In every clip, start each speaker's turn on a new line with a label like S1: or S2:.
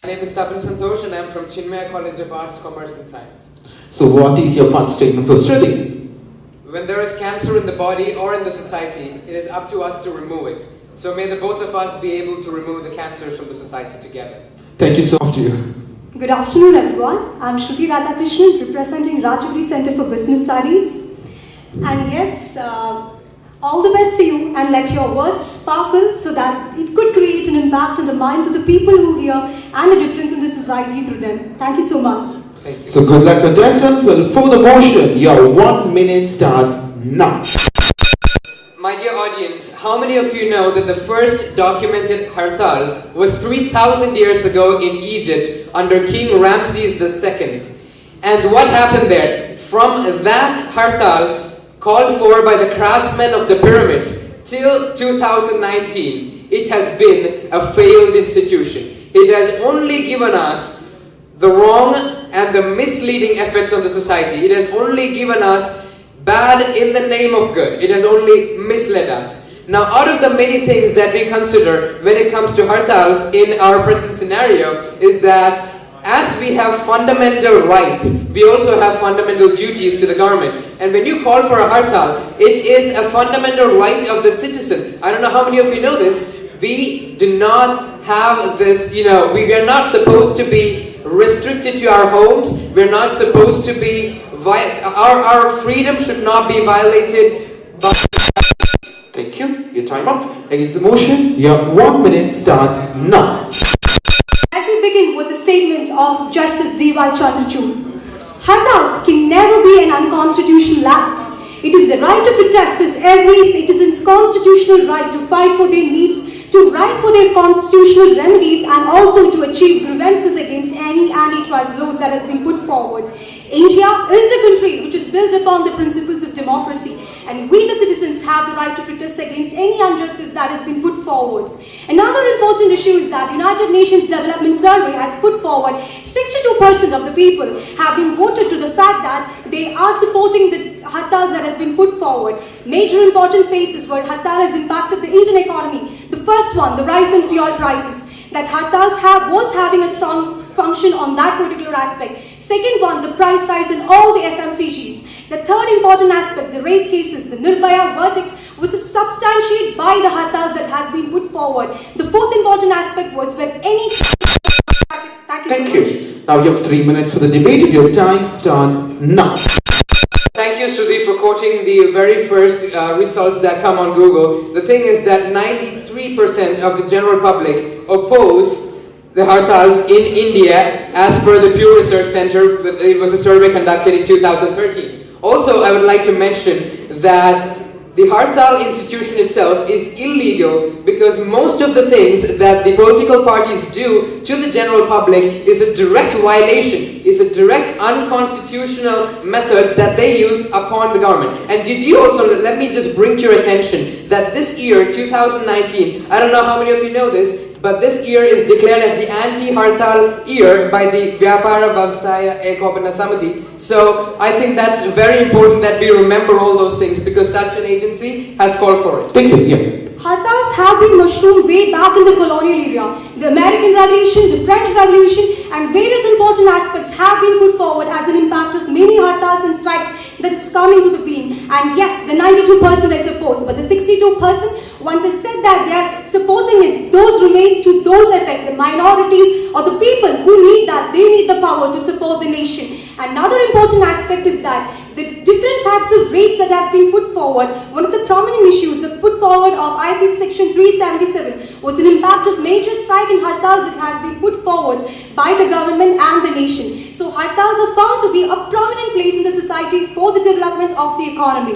S1: My name is Thapan Santhosh and I am from Chinmaya College of Arts, Commerce and Science.
S2: So what is your fund statement for Sruthi?
S1: When there is cancer in the body or in the society, it is up to us to remove it. So may the both of us be able to remove the cancers from the society together.
S2: Thank you so much to you.
S3: Good afternoon everyone. I am Sruthi Radhakrishnan representing Radhakrishnan Center for Business Studies. And yes, all the best to you and let your words sparkle so that it could create an impact in the minds of the people who hear and a difference in the society through them. Thank you so much.
S1: Thank you.
S2: So good luck contestants. Well, for the motion, your 1 minute starts now.
S1: My dear audience, how many of you know that the first documented hartal was 3,000 years ago in Egypt under King Ramses II? And what happened there? From that hartal called for by the craftsmen of the pyramids till 2019, it has been a failed institution. It has only given us the wrong and the misleading effects on the society. It has only given us bad in the name of good. It has only misled us. Now, out of the many things that we consider when it comes to hartals in our present scenario is that as we have fundamental rights, we also have fundamental duties to the government. And when you call for a hartal, it is a fundamental right of the citizen. I don't know how many of you know this. We do not have this, we are not supposed to be restricted to our homes. We're not supposed to be, our freedom should not be violated by...
S2: Thank you. Your time up. Against the motion, your 1 minute starts now.
S3: Let me begin with the statement of Justice D.Y. Chandrachud. Hartals can never be an unconstitutional act. It is the right to protest as every citizen's constitutional right to fight for their needs, to write for their constitutional remedies, and also to achieve grievances against any antitrust laws that has been put forward. India is a country which is built upon the principles of democracy, and we the citizens have the right to protest against any injustice that has been put forward. Another important issue is that United Nations Development Survey has put forward 62% of the people have been voted to the fact that they are supporting the hartals that has been put forward. Major important phases where hartal has impacted the Indian economy. The first one, the rise in fuel prices, that hartals was having a strong function on that particular aspect. Second one, the price rise in all the FMCGs. The third important aspect, the rape cases, the Nirbhaya verdict was substantiated by the hartals that has been put forward. The fourth important aspect was when any...
S2: Thank you. Now you have 3 minutes for the debate. Your time starts now.
S1: Thank you, Sruthi, for quoting the very first results that come on Google. The thing is that 93% of the general public oppose the hartals in India as per the Pew Research Center. It was a survey conducted in 2013. Also, I would like to mention that the hartal institution itself is illegal because most of the things that the political parties do to the general public is a direct violation, is a direct unconstitutional methods that they use upon the government. And did you also, let me just bring to your attention that this year, 2019, I don't know how many of you know this, but this year is declared as the anti-hartal year by the Vyapara Vyavasaya Ekopana Samiti. So I think that's very important that we remember all those things because such an agency has called for it.
S2: Thank you. Yeah.
S3: Hartals have been mushroomed way back in the colonial era. The American Revolution, the French Revolution, and various important aspects have been put forward as an impact of many hartals and strikes that is coming to the being. And yes, the 92% I suppose, but the 62%, once I said that they are supporting it, those remain to those affect the minorities or the people who need that, they need the power to support the nation. Another important aspect is that the different types of rates that has been put forward, one of the prominent issues that put forward of IP section 377 was an impact of major strike in hartals that has been put forward by the government and the nation. So hartals are found to be a prominent place in the society for the development of the economy.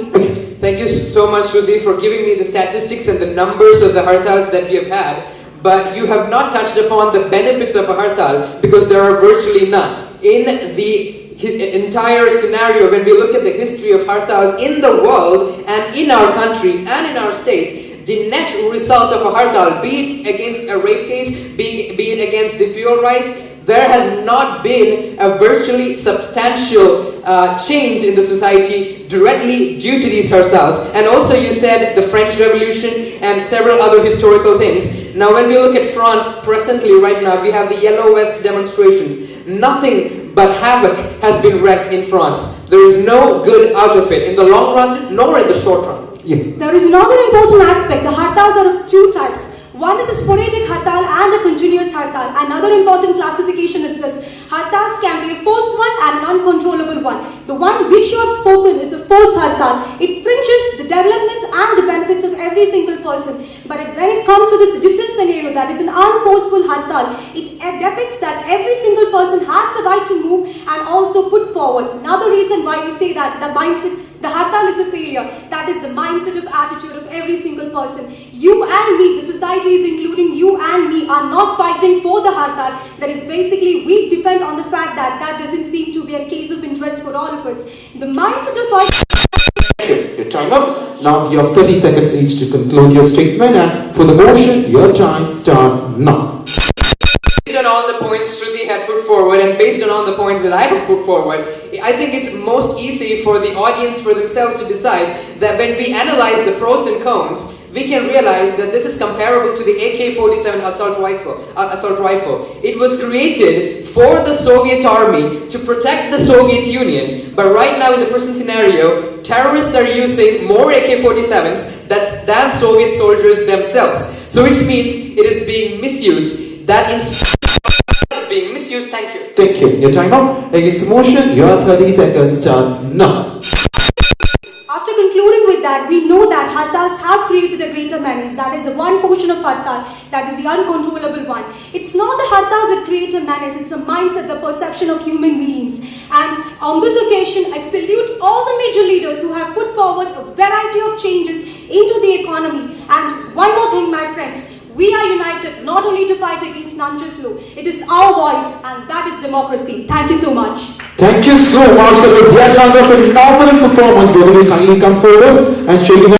S1: Thank you so much, Sruthi, for giving me the statistics and the numbers of the hartals that we have had. But you have not touched upon the benefits of a hartal because there are virtually none. In the entire scenario, when we look at the history of hartals in the world and in our country and in our state, the net result of a hartal, be it against a rape case, be it against the fuel rise, there has not been a virtually substantial change in the society directly due to these hartals. And also you said the French Revolution and several other historical things. Now when we look at France presently right now, we have the Yellow Vest demonstrations. Nothing but havoc has been wreaked in France. There is no good out of it in the long run nor in the short run.
S2: Yeah.
S3: There is another important aspect. The hartals are of two types. One is a sporadic hartal and a continuous hartal. Another important classification is this. Hartals can be a forced one and an uncontrollable one. The one which you have spoken is a forced hartal. It fringes the developments and the benefits of every single person. But when it comes to this different scenario, that is an unforceful hartal, it depicts that every single person has the right to move and also put forward. Another reason why we say that the mindset, the hartal is a failure. That is the mindset of attitude of every single person. You and me, the societies including you and me, are not fighting for the hartal. That is basically, we depend on the fact that that doesn't seem to be a case of interest for all of us. The mindset of our...
S2: Your time up. Now you have 30 seconds each to conclude your statement, and for the motion, your time starts now.
S1: Based on all the points Sruthi had put forward and based on all the points that I have put forward, I think it's most easy for the audience for themselves to decide that when we analyze the pros and cons, we can realize that this is comparable to the AK-47 assault rifle. It was created for the Soviet army to protect the Soviet Union, but right now in the present scenario, terrorists are using more AK-47s than Soviet soldiers themselves. So which means it is being misused. That is being misused. Thank you.
S2: Thank you. Your time up. Against motion, your 30 seconds starts now.
S3: After concluding with that, we know that hartals have created a greater menace. That is the one portion of hartal, that is the uncontrollable one. It's not the hartals that create a menace, it's a mindset, the perception of human beings. And on this occasion, I salute all the major leaders who have put forward a variety of changes into the economy. And one more thing, my friends, we are united not only to fight against nonjust law, it is our voice, and that is democracy. Thank you so much.
S2: Thank you so much. So with that kind of a phenomenal performance, both of you kindly come forward and show you